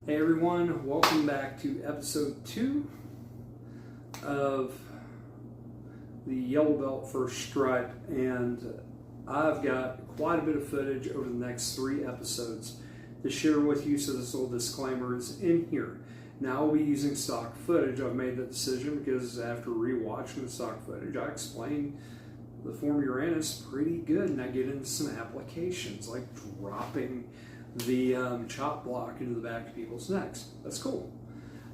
Hey everyone, welcome back to episode 2 of the Yellow Belt First Stripe, and I've got quite a bit of footage over the next 3 episodes to share with you, so this little disclaimer is in here. Now I'll be using stock footage. I've made that decision because after rewatching the stock footage, I explained the form you're in is pretty good, and I get into some applications like dropping the chop block into the back of people's necks. That's cool.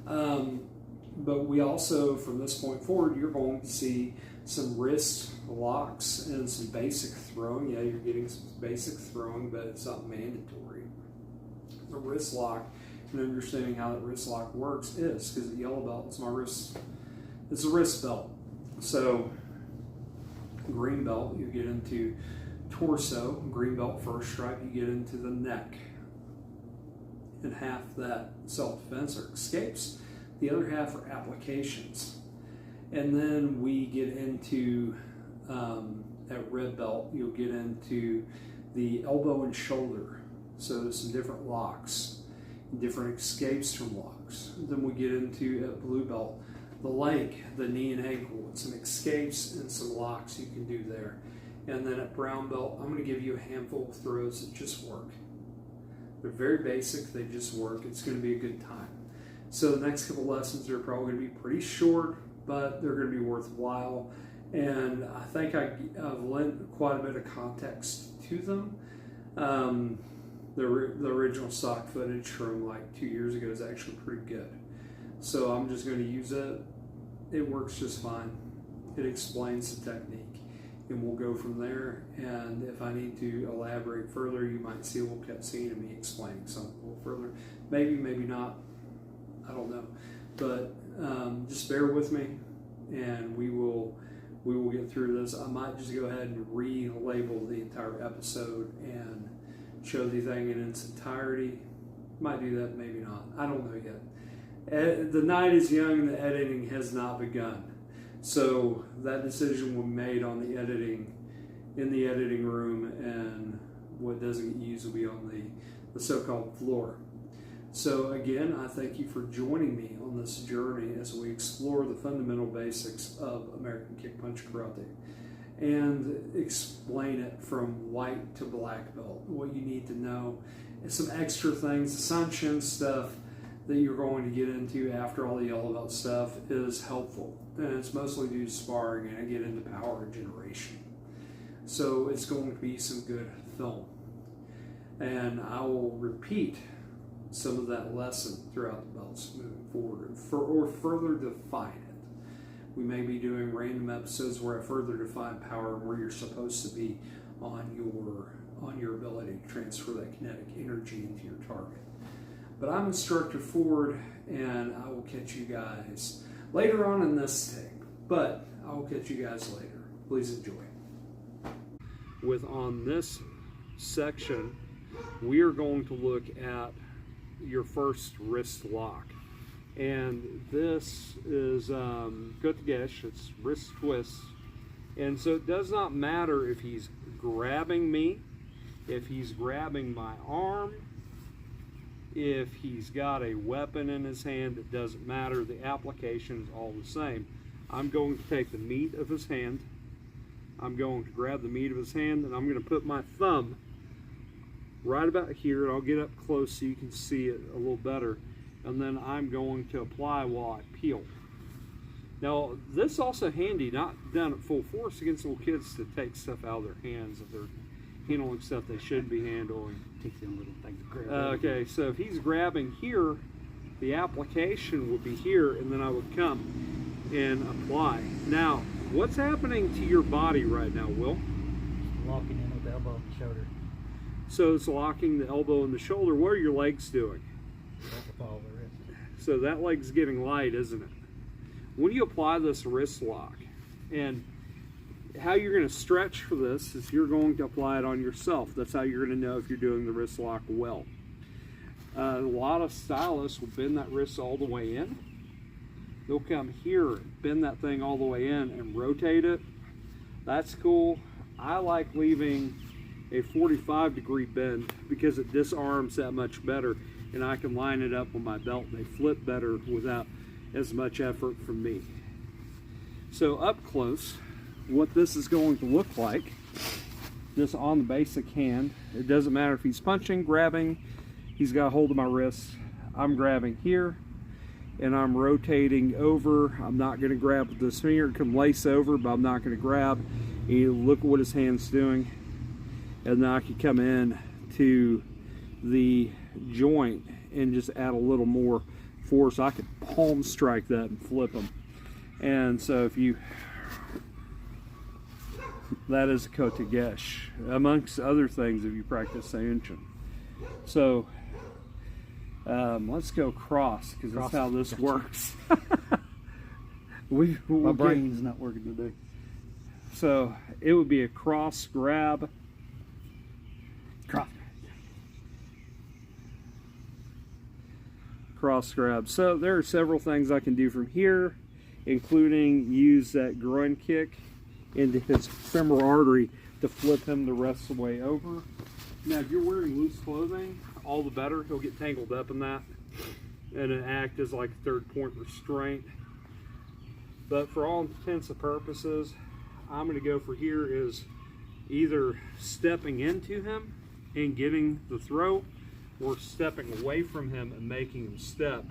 But we also, from this point forward, you're going to see some wrist locks and some basic throwing. Yeah, you're getting some basic throwing, but it's not mandatory. The wrist lock and understanding how that wrist lock works is, because the yellow belt is my wrist, it's a wrist belt. So green belt, you get into torso. Green belt first stripe, you get into the neck and half that self-defense or escapes. The other half are applications. And then we get into, at red belt, you'll get into the elbow and shoulder. So there's some different locks, different escapes from locks. Then we get into, at blue belt, the leg, the knee and ankle, and some escapes and some locks you can do there. And then at brown belt, I'm going to give you a handful of throws that just work. They're very basic, they just work. It's going to be a good time. So the next couple lessons are probably going to be pretty short, but they're going to be worthwhile. And I think I've lent quite a bit of context to them. The original stock footage from like 2 years ago is actually pretty good. So I'm just going to use it. It works just fine. It explains the technique. And we'll go from there, and if I need to elaborate further, you might see a little cutscene of me explaining something a little further. Maybe, maybe not. I don't know. But just bear with me, and we will get through this. I might just go ahead and relabel the entire episode and show the thing in its entirety. Might do that, maybe not. I don't know yet. The night is young, and the editing has not begun. So that decision was made on the editing, in the editing room, and what doesn't get used will be on the so-called floor. So again, I thank you for joining me on this journey as we explore the fundamental basics of American Kick Punch Karate and explain it from white to black belt, what you need to know, and some extra things, the Sanshin stuff that you're going to get into after all the yellow belt stuff is helpful. And it's mostly due to sparring, and I get into power generation. So it's going to be some good film. And I will repeat some of that lesson throughout the belts moving forward, or further define it. We may be doing random episodes where I further define power and where you're supposed to be on your ability to transfer that kinetic energy into your target. But I'm Instructor Ford, and I will catch you guys later on in this tape. But I will catch you guys later. Please enjoy. On this section, we are going to look at your first wrist lock. And this is Kotegesh, it's wrist twist. And so it does not matter if he's grabbing me, if he's grabbing my arm, if he's got a weapon in his hand. It doesn't matter. The application is all the same. I'm going to take the meat of his hand. I'm going to grab the meat of his hand, and I'm going to put my thumb right about here, and I'll get up close so you can see it a little better. And then I'm going to apply while I peel. Now, this is also handy, not done at full force, against little kids to take stuff out of their hands if they're handling stuff they should be handling. Take them little things to grab. Okay, so if he's grabbing here, the application would be here, and then I would come and apply. Now, what's happening to your body right now, Will? Locking in with the elbow and the shoulder. So it's locking the elbow and the shoulder. What are your legs doing? Follow the wrist. So that leg's getting light, isn't it? When you apply this wrist lock, and how you're going to stretch for this is you're going to apply it on yourself. That's how you're going to know if you're doing the wrist lock well. A lot of stylists will bend that wrist all the way in, they'll come here, bend that thing all the way in and rotate it. That's cool. I like leaving a 45-degree bend because it disarms that much better, and I can line it up with my belt and they flip better without as much effort from me. So up close, what this is going to look like, just on the basic hand, it doesn't matter if he's punching, grabbing, he's got a hold of my wrist. I'm grabbing here and I'm rotating over. I'm not going to grab with this finger. It can lace over, but I'm not going to grab. And you look at what his hand's doing, and then I can come in to the joint and just add a little more force. I could palm strike that and flip him. And so if you, that is a kotegesh, amongst other things if you practice Seiyunchin. So let's go cross, because that's how this works. My brain's not working today. So it would be a cross grab. Cross grab. So there are several things I can do from here, including use that groin kick into his femoral artery to flip him the rest of the way over. Now, if you're wearing loose clothing, all the better. He'll get tangled up in that, and it act as like a third point restraint. But for all intents and purposes, I'm going to go for here is either stepping into him and getting the throw, or stepping away from him and making him step,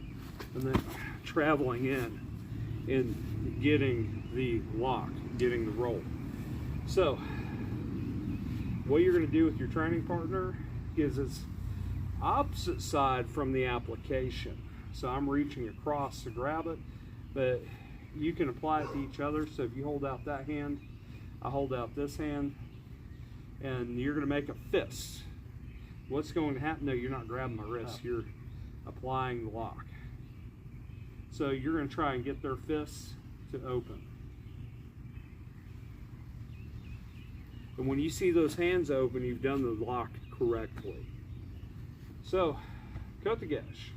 and then traveling in and getting the lock, getting the roll. So what you're going to do with your training partner is it's opposite side from the application. So I'm reaching across to grab it, but you can apply it to each other. So if you hold out that hand, I hold out this hand, and you're going to make a fist. What's going to happen? No, you're not grabbing my wrist. You're applying the lock. So you're going to try and get their fists to open. And when you see those hands open, you've done the lock correctly. So, kotegesh.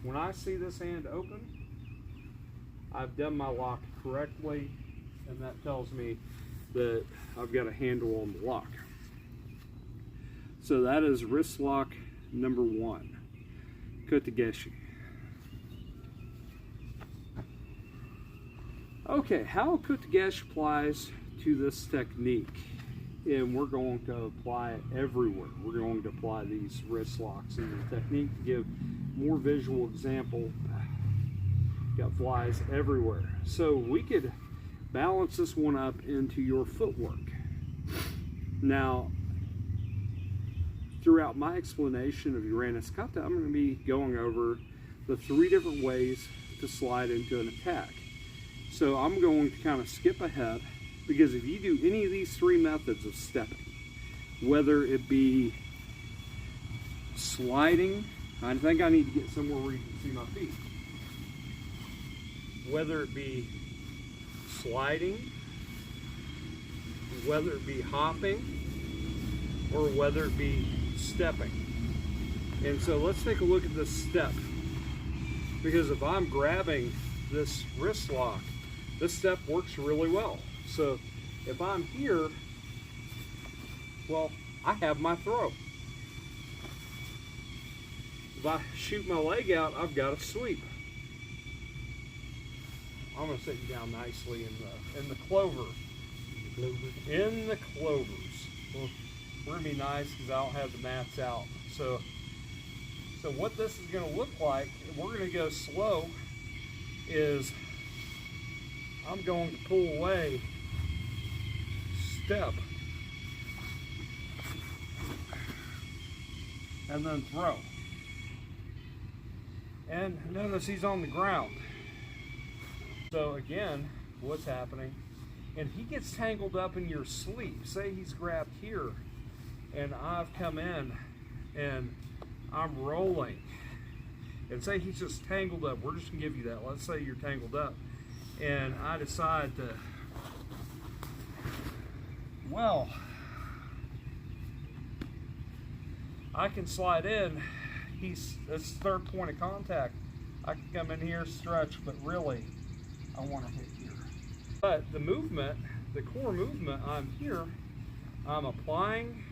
When I see this hand open, I've done my lock correctly, and that tells me that I've got a handle on the lock. So that is wrist lock number 1, kotegeshi. Okay, how kotegesh applies to this technique, and we're going to apply it everywhere. We're going to apply these wrist locks in the technique to give more visual example. Got flies everywhere. So we could balance this one up into your footwork. Now, throughout my explanation of Uranus kata, I'm going to be going over the 3 different ways to slide into an attack. So I'm going to kind of skip ahead, because if you do any of these 3 methods of stepping, whether it be sliding, I think I need to get somewhere where you can see my feet. Whether it be sliding, whether it be hopping, or whether it be stepping. And so let's take a look at this step, because if I'm grabbing this wrist lock, this step works really well. So if I'm here, well, I have my throw. If I shoot my leg out, I've got a sweep. I'm going to sit you down nicely in the clover. In the clovers. Well, we're going to be nice because I don't have the mats out. So what this is going to look like, and we're going to go slow, is I'm going to pull away, step, and then throw. And notice he's on the ground. So again, what's happening? And he gets tangled up in your sleeve. Say he's grabbed here, and I've come in, and I'm rolling. And say he's just tangled up. We're just gonna give you that. Let's say you're tangled up, and I decide to, well, I can slide in. That's third point of contact. I can come in here, stretch, but really, I want to hit here. But the movement, the core movement, I'm here, I'm applying,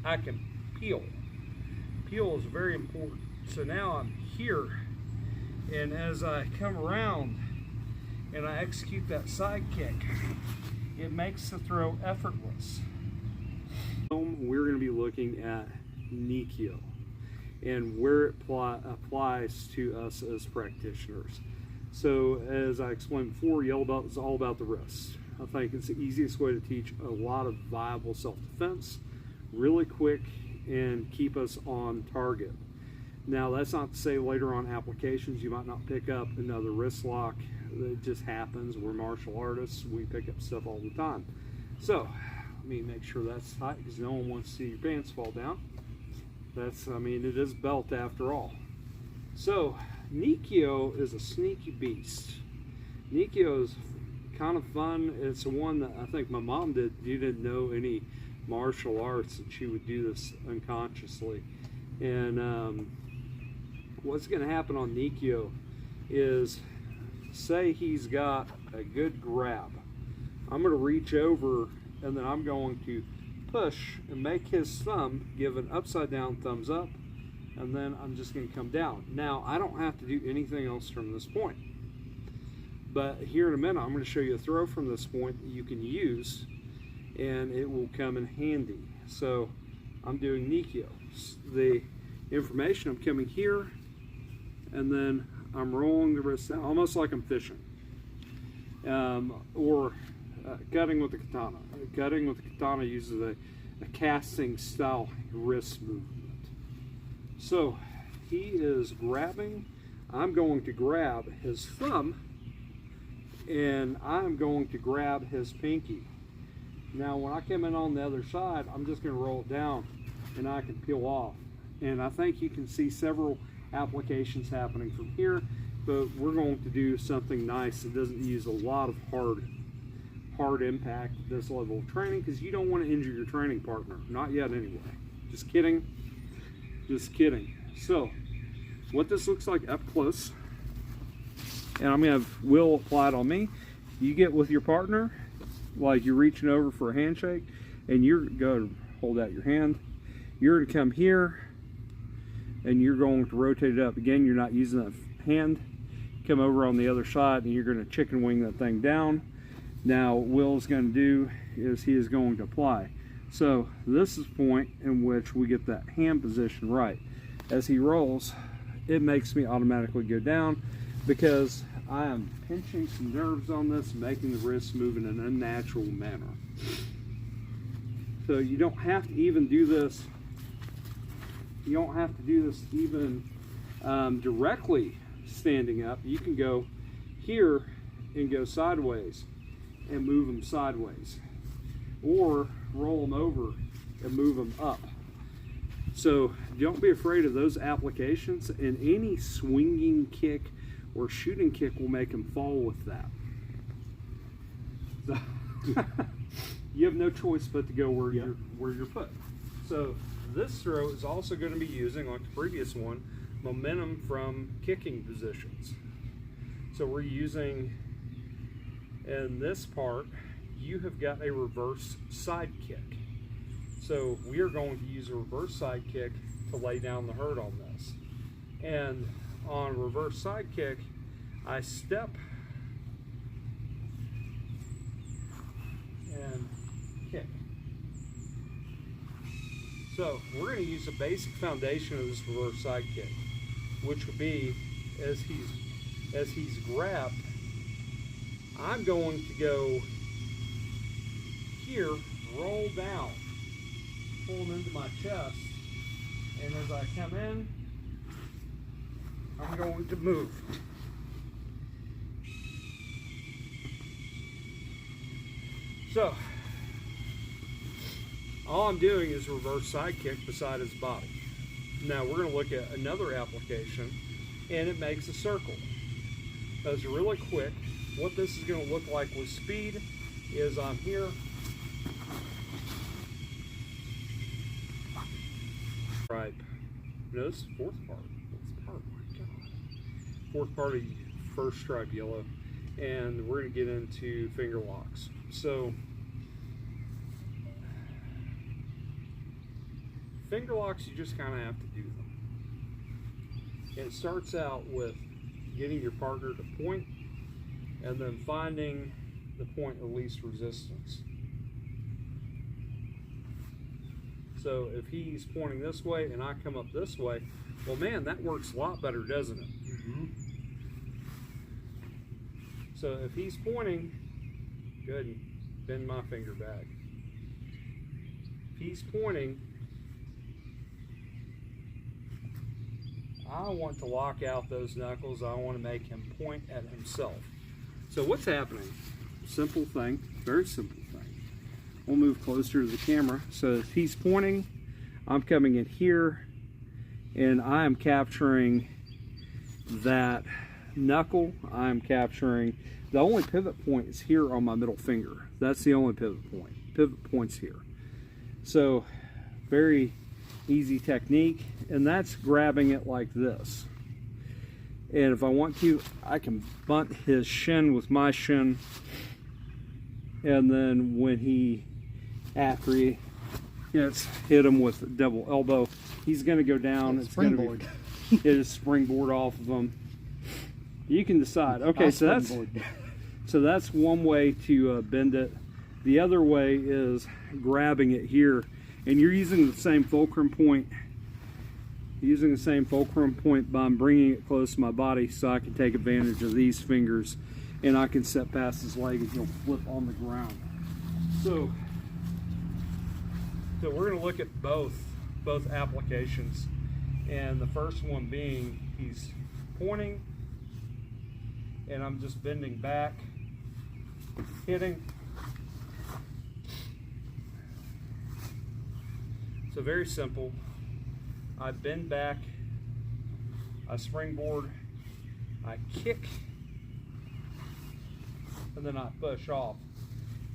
I can peel. Peel is very important. So now I'm here, and as I come around and I execute that side kick, it makes the throw effortless. We're going to be looking at Nikio and where it applies to us as practitioners. So as I explained before, it's all about the wrist. I think it's the easiest way to teach a lot of viable self-defense, really quick, and keep us on target. Now that's not to say later on applications you might not pick up another wrist lock. It just happens. We're martial artists. We pick up stuff all the time. So let me make sure that's tight because no one wants to see your pants fall down. It is belt after all. So Nikio is a sneaky beast. Nikio is kind of fun. It's the one that I think my mom did. You didn't know any martial arts and she would do this unconsciously. And what's going to happen on Nikio is, say he's got a good grab. I'm going to reach over and then I'm going to push and make his thumb give an upside down thumbs up, and then I'm just going to come down. Now I don't have to do anything else from this point, but here in a minute I'm going to show you a throw from this point that you can use and it will come in handy. So I'm doing Nikio. The information, I'm coming here and then I'm rolling the wrist down almost like I'm fishing, or cutting with the katana. Cutting with the katana uses a casting style wrist movement. So he is grabbing, I'm going to grab his thumb and I'm going to grab his pinky. Now when I come in on the other side, I'm just going to roll it down and I can peel off. And I think you can see several applications happening from here, but we're going to do something nice that doesn't use a lot of hard impact at this level of training, because you don't want to injure your training partner. Not yet anyway. Just kidding. Just kidding. So what this looks like up close, and I'm going to have Will apply it on me. You get with your partner like you're reaching over for a handshake, and you're going to hold out your hand. You're going to come here and you're going to rotate it up. Again, you're not using that hand. Come over on the other side and you're going to chicken wing that thing down. Now what Will's going to do is he is going to apply. So this is the point in which we get that hand position right. As he rolls, it makes me automatically go down because I am pinching some nerves on this, making the wrist move in an unnatural manner. So you don't have to even do this. You don't have to do this even directly standing up. You can go here and go sideways and move them sideways, or roll them over and move them up. So don't be afraid of those applications, and any swinging kick or shooting kick will make them fall with that. So you have no choice but to go where you're put. So this throw is also going to be using, like the previous one, momentum from kicking positions. So we're using, in this part, you have got a reverse side kick. So we are going to use a reverse side kick to lay down the hurt on this. And on reverse side kick, I step and kick. So we're going to use the basic foundation of this reverse side kick, which would be as he's grabbed, I'm going to go here, roll down, pull him into my chest, and as I come in, I'm going to move. So all I'm doing is reverse side kick beside his body. Now we're going to look at another application, and it makes a circle. That's really quick. What this is going to look like with speed is I'm here. Right. Notice the fourth part. My God. fourth part of first stripe yellow, and we're going to get into finger locks. So finger locks, you just kind of have to do them. And it starts out with getting your partner to point and then finding the point of least resistance. So if he's pointing this way and I come up this way, well, man, that works a lot better, doesn't it? Mm-hmm. So if he's pointing, go ahead and bend my finger back. If he's pointing, I want to lock out those knuckles. I want to make him point at himself. So what's happening? Simple thing, very simple thing. We'll move closer to the camera. So if he's pointing, I'm coming in here and I am capturing that knuckle. I'm capturing, the only pivot point is here on my middle finger. That's the only pivot point. Pivot point's here. So very easy technique, and that's grabbing it like this. And if I want to, I can bunt his shin with my shin, and then when he, after he gets hit him with a double elbow, he's going to go down. It's going to be hit his springboard off of him. You can decide. Okay, so that's one way to bend it. The other way is grabbing it here, and you're using the same fulcrum point. Using the same fulcrum point, but I'm bringing it close to my body so I can take advantage of these fingers, and I can set past his leg and he'll flip on the ground. So we're going to look at both applications, and the first one being he's pointing and I'm just bending back, hitting. So very simple. I bend back, I springboard, I kick, and then I push off.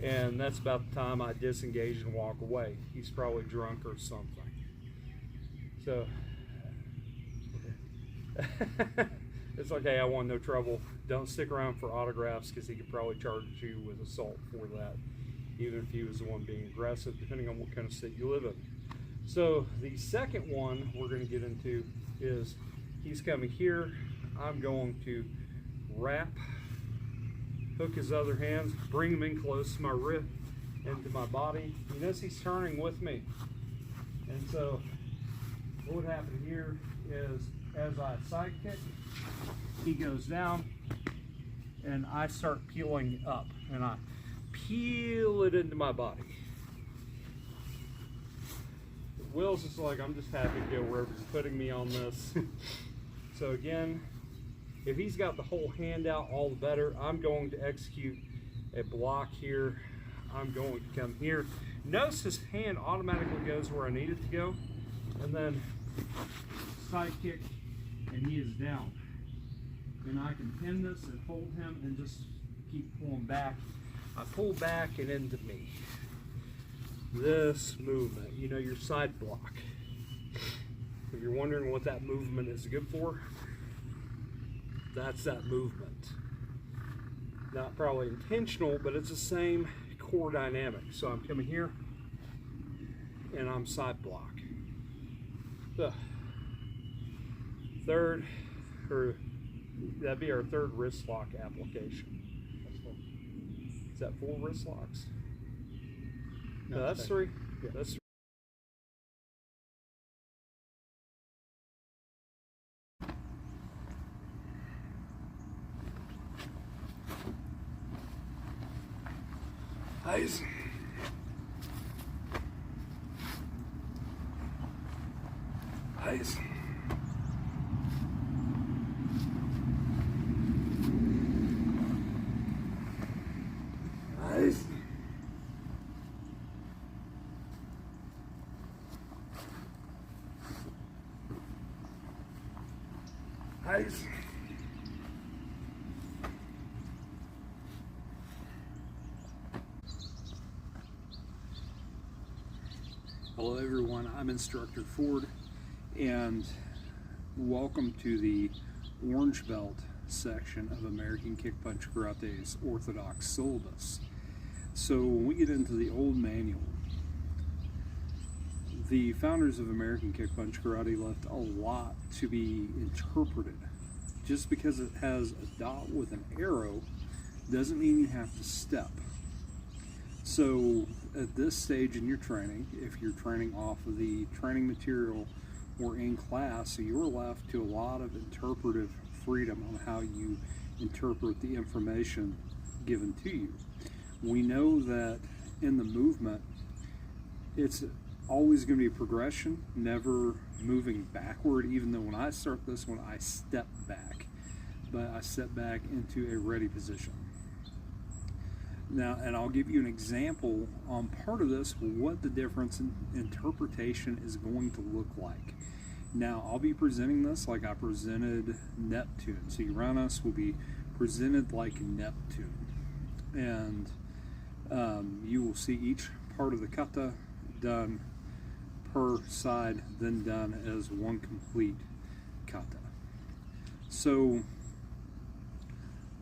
And that's about the time I disengage and walk away. He's probably drunk or something. So it's like, hey, I want no trouble. Don't stick around for autographs because he could probably charge you with assault for that, even if he was the one being aggressive, depending on what kind of state you live in. So the second one we're going to get into is he's coming here. I'm going to wrap, hook his other hands, bring him in close to my wrist, into my body. You notice he's turning with me. And so what would happen here is as I side kick, he goes down and I start peeling up and I peel it into my body. Will's just like, I'm just happy to go wherever he's putting me on this. So again, if he's got the whole hand out, all the better. I'm going to execute a block here. I'm going to come here. Notice his hand automatically goes where I need it to go. And then side kick, and he is down. And I can pin this and hold him and just keep pulling back. I pull back and into me. This movement, you know, your side block. If you're wondering what that movement is good for, that's that movement. Not probably intentional, but it's the same core dynamic. So I'm coming here and I'm side block. The third, or that'd be our third wrist lock application. Is that 4 wrist locks? No, that's 3. Yeah, that's 3. Eyes. Eyes. Eyes. Eyes. Hello everyone, I'm Instructor Ford, and welcome to the Orange Belt section of American Kick Punch Karate's Orthodox syllabus. So when we get into the old manual, the founders of American Kick Punch Karate left a lot to be interpreted. Just because it has a dot with an arrow doesn't mean you have to step. So at this stage in your training, if you're training off of the training material or in class, you're left to a lot of interpretive freedom on how you interpret the information given to you. We know that in the movement, it's always going to be progression, never moving backward, even though when I start this one, I step back, but I step back into a ready position. Now, and I'll give you an example on part of this, what the difference in interpretation is going to look like. Now, I'll be presenting this like I presented Neptune. So Uranus will be presented like Neptune. And you will see each part of the kata done per side, then done as one complete kata. So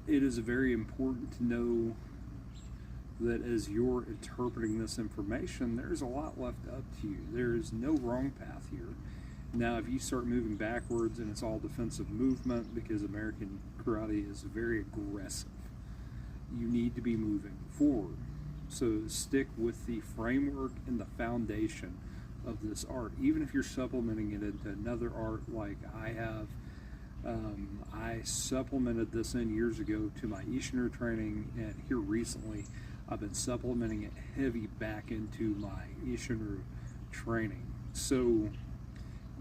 it is very important to know that as you're interpreting this information, there's a lot left up to you. There is no wrong path here. Now, if you start moving backwards and it's all defensive movement, because American karate is very aggressive, you need to be moving forward. So stick with the framework and the foundation of this art. Even if you're supplementing it into another art like I have, I supplemented this in years ago to my Ishinryu training, and here recently I've been supplementing it heavy back into my Ishinryu training. So,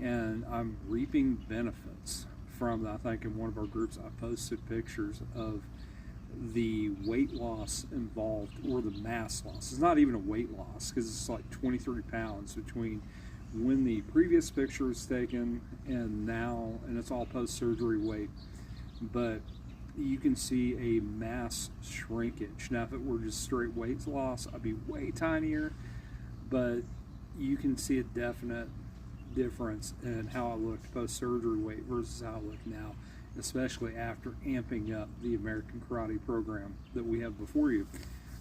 and I'm reaping benefits from, I think in one of our groups I posted pictures of the weight loss involved, or the mass loss. It's not even a weight loss because it's like 23 pounds between when the previous picture was taken and now, and it's all post-surgery weight, but you can see a mass shrinkage. Now, if it were just straight weight loss, I'd be way tinier, but you can see a definite difference in how I looked post-surgery weight versus how I look now, especially after amping up the American Karate program that we have before you.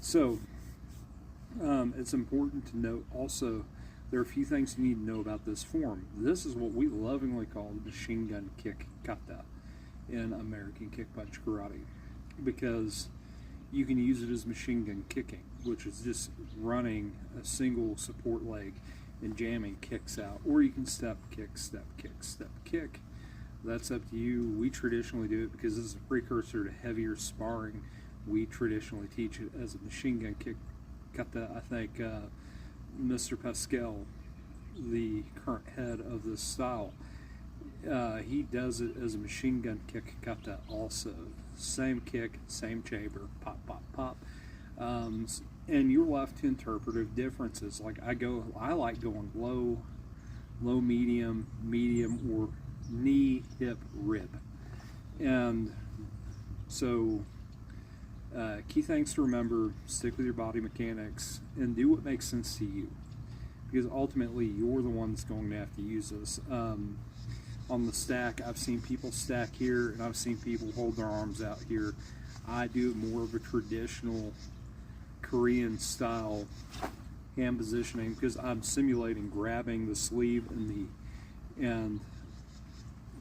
So it's important to note also, there are a few things you need to know about this form. This is what we lovingly call the machine gun kick kata in American Kick Punch Karate, because you can use it as machine gun kicking, which is just running a single support leg and jamming kicks out, or you can step kick, step kick, step kick. That's up to you. We traditionally do it because this is a precursor to heavier sparring. We traditionally teach it as a machine gun kick kata. I think Mr. Pascal, the current head of this style, he does it as a machine gun kick kata also. Same kick, same chamber, pop, pop, pop. And you're left to interpretive differences. Like I like going low, medium, or knee, hip, rib. And so key things to remember: stick with your body mechanics and do what makes sense to you, because ultimately you're the one that's going to have to use this. On the stack, I've seen people stack here and I've seen people hold their arms out here. I do more of a traditional Korean style hand positioning because I'm simulating grabbing the sleeve and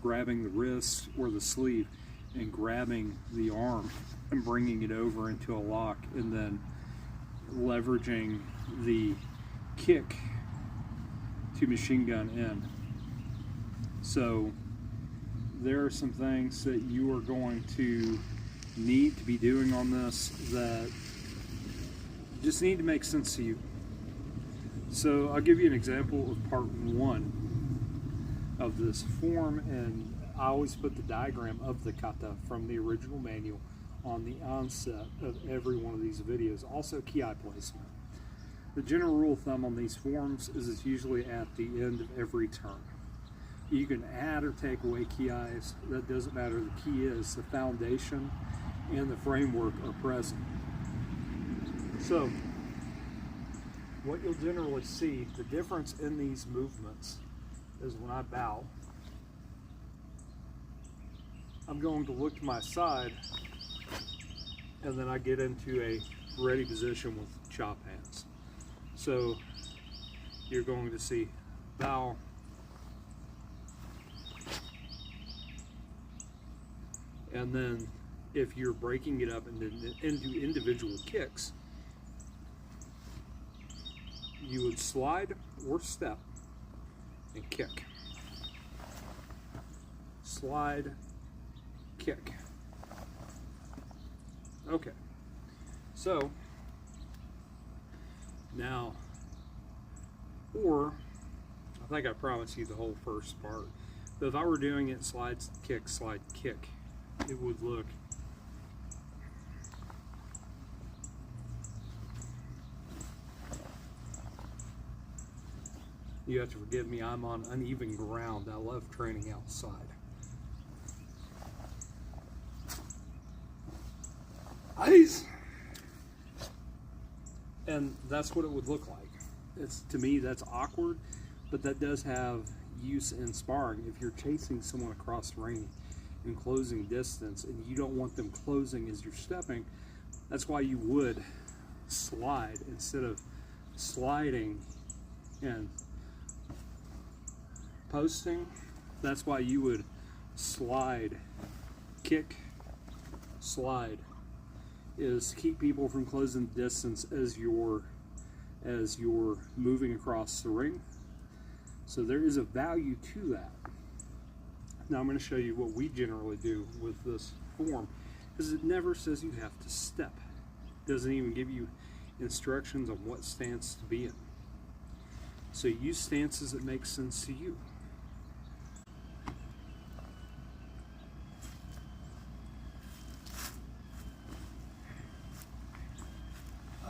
grabbing the wrist or the sleeve and grabbing the arm and bringing it over into a lock, and then leveraging the kick to machine gun in. So there are some things that you are going to need to be doing on this that just need to make sense to you. So I'll give you an example of part 1 of this form, and I always put the diagram of the kata from the original manual on the onset of every one of these videos. Also, ki-eye placement. The general rule of thumb on these forms is it's usually at the end of every turn. You can add or take away ki-eyes, that doesn't matter. The key is the foundation and the framework are present. So what you'll generally see, the difference in these movements is when I bow, I'm going to look to my side, and then I get into a ready position with chop hands. So you're going to see bow, and then if you're breaking it up into individual kicks, you would slide or step and kick. Slide, kick. Okay, so now, or I think I promised you the whole first part, but if I were doing it slide, kick, it would look you have to forgive me, I'm on uneven ground. I love training outside. Ice! And that's what it would look like. It's, to me, that's awkward, but that does have use in sparring. If you're chasing someone across the ring in closing distance and you don't want them closing as you're stepping, that's why you would slide instead of sliding and posting. That's why you would slide, kick, slide, is keep people from closing the distance as you're moving across the ring. So there is a value to that. Now I'm going to show you what we generally do with this form, because it never says you have to step. It doesn't even give you instructions on what stance to be in. So use stances that make sense to you.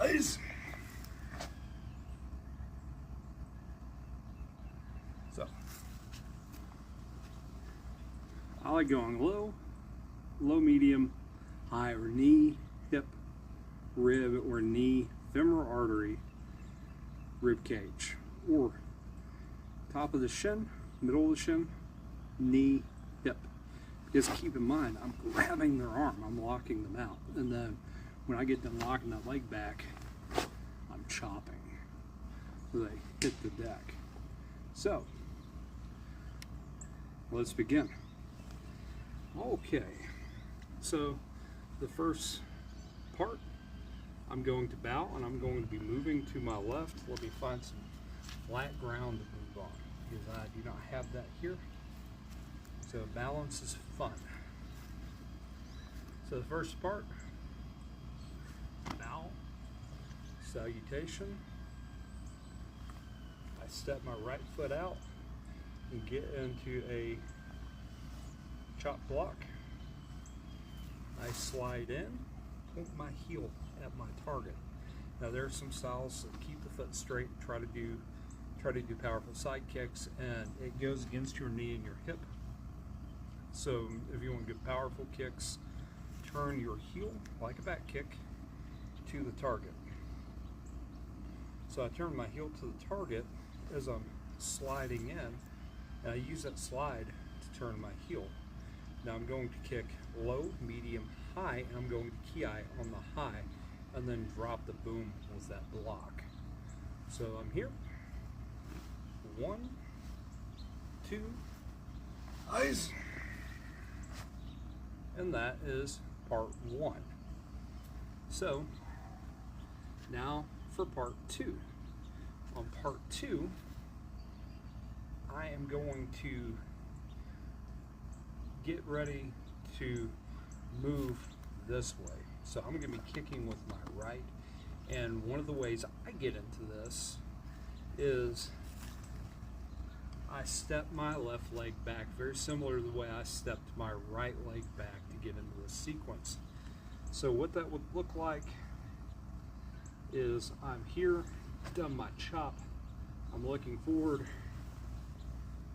Ice. So I like going low, medium, high, or knee, hip, rib, or knee, femoral artery, rib cage, or top of the shin, middle of the shin, knee, hip. Because keep in mind, I'm grabbing their arm, I'm locking them out, and then when I get done locking that leg back, I'm chopping. So they hit the deck. So, let's begin. Okay, so the first part, I'm going to bow and I'm going to be moving to my left. Let me find some flat ground to move on, because I do not have that here. So balance is fun. So the first part, bow, salutation. I step my right foot out and get into a chop block. I slide in, point my heel at my target. Now there are some styles that keep the foot straight, try to do powerful side kicks, and it goes against your knee and your hip. So if you want good powerful kicks, turn your heel like a back kick to the target. So I turn my heel to the target as I'm sliding in, and I use that slide to turn my heel. Now I'm going to kick low, medium, high, and I'm going to ki on the high, and then drop the boom with that block. So I'm here. 1, 2, ice. And that is part 1. So now for part 2. On part 2, I am going to get ready to move this way. So I'm going to be kicking with my right, and one of the ways I get into this is I step my left leg back, very similar to the way I stepped my right leg back to get into this sequence. So what that would look like is I'm here, done my chop, I'm looking forward,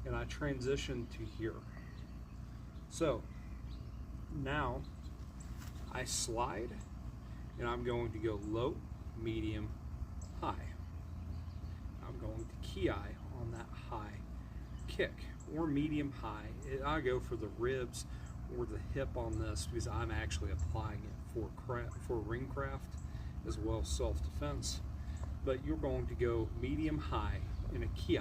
and I transition to here. So now I slide, and I'm going to go low, medium, high. I'm going to ki on that high kick, or medium high. I go for the ribs or the hip on this because I'm actually applying it for ring craft as well as self-defense. But you're going to go medium high in a ki,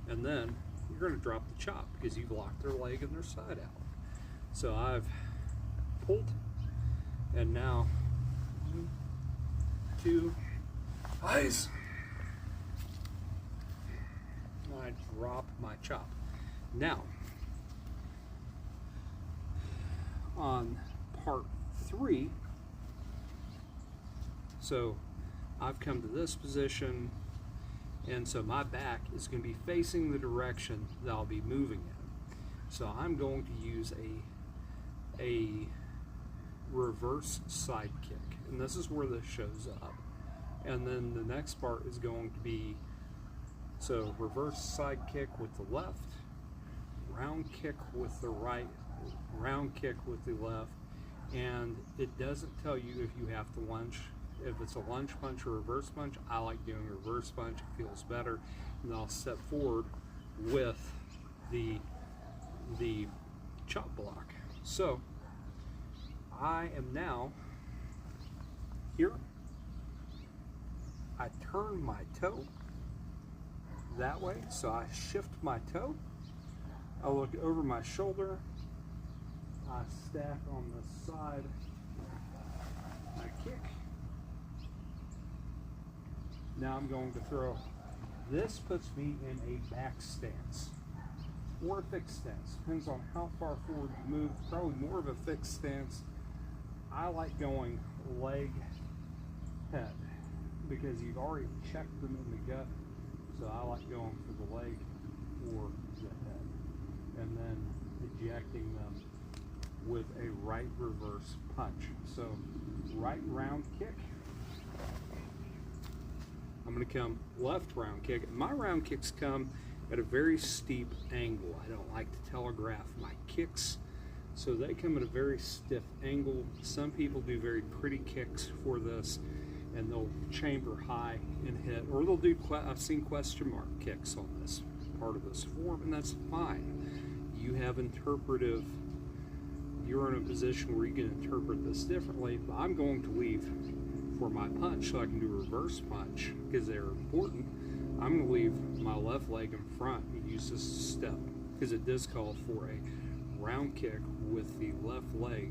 and then you're going to drop the chop because you've locked their leg and their side out. So I've pulled, and now 1, 2, eyes. I drop my chop. Now, on part 3, so I've come to this position, and so my back is going to be facing the direction that I'll be moving in. So I'm going to use a reverse side kick, and this is where this shows up. And then the next part is going to be, so reverse side kick with the left, round kick with the right, round kick with the left, and it doesn't tell you if you have to lunge. If it's a lunge punch or reverse punch, I like doing a reverse punch. It feels better. And then I'll step forward with the chop block. So I am now here. I turn my toe that way, so I shift my toe. I look over my shoulder. I stack on the side. I kick. Now I'm going to throw. This puts me in a back stance or a fixed stance. Depends on how far forward you move. Probably more of a fixed stance. I like going leg head because you've already checked them in the gut. So I like going for the leg or the head, and then ejecting them with a right reverse punch. So right round kick. I'm going to come left round kick. My round kicks come at a very steep angle. I don't like to telegraph my kicks, so they come at a very stiff angle. Some people do very pretty kicks for this, and they'll chamber high and hit, or they'll do, I've seen question mark kicks on this part of this form, and that's fine. You have interpretive, you're in a position where you can interpret this differently, but I'm going to leave for my punch so I can do a reverse punch because they're important. I'm going to leave my left leg in front and use this step because it does call for a round kick with the left leg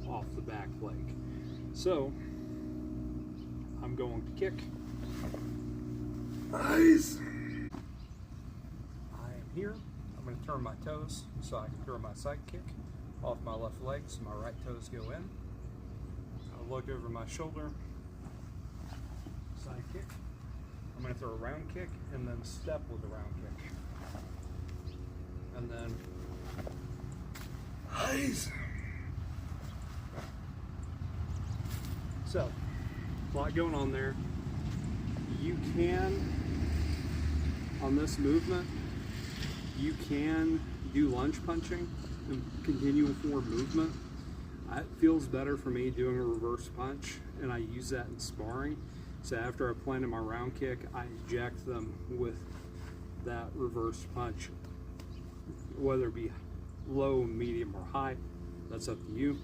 off the back leg. So I'm going to kick. Nice. I am here. I'm going to turn my toes so I can throw my side kick off my left leg so my right toes go in. I'll look over my shoulder. Side kick. I'm going to throw a round kick and then step with a round kick. And then nice. So, a lot going on there. You can, on this movement, you can do lunge punching and continue forward movement. It feels better for me doing a reverse punch, and I use that in sparring. So after I planted my round kick, I eject them with that reverse punch, whether it be low, medium, or high. That's up to you.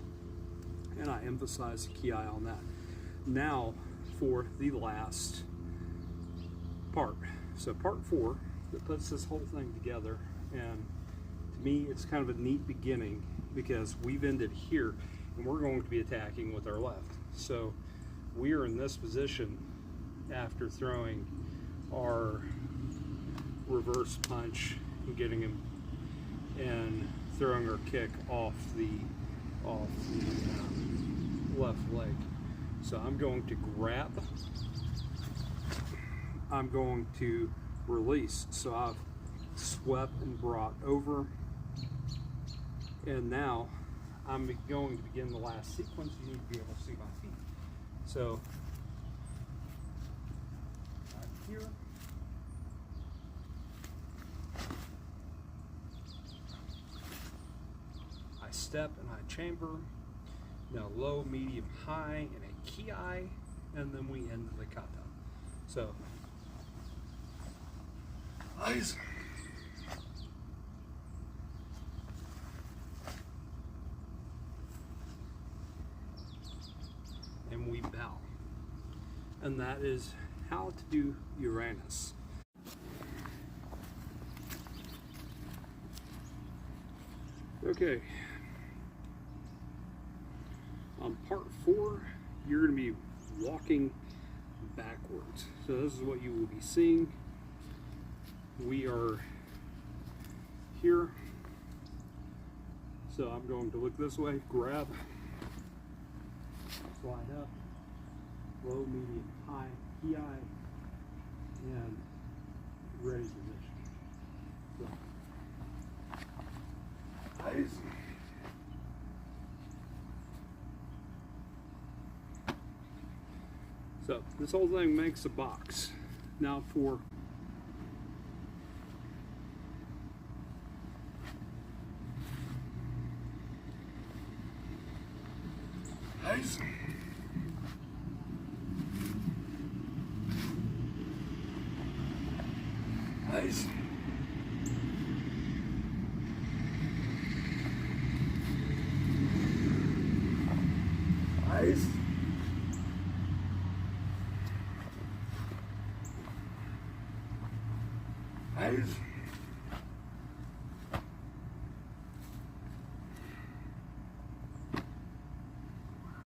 And I emphasize the ki on that. Now for the last part. So part 4 that puts this whole thing together, and to me it's kind of a neat beginning because we've ended here and we're going to be attacking with our left. So we are in this position after throwing our reverse punch and getting him and throwing our kick off the left leg. So I'm going to grab, I'm going to release. So I've swept and brought over, and now I'm going to begin the last sequence. You need to be able to see my feet. So I'm here. I step and I chamber. Now low, medium, high, and a ki, and then we end the kata. So eyes. and that is how to do Uranus. Okay. On part 4, you're going to be walking backwards. So this is what you will be seeing. We are here. So I'm going to look this way, grab, slide up, low, medium, high, PI, and ready position. So. Nice. So this whole thing makes a box. Now for nice. Nice. Nice. Nice.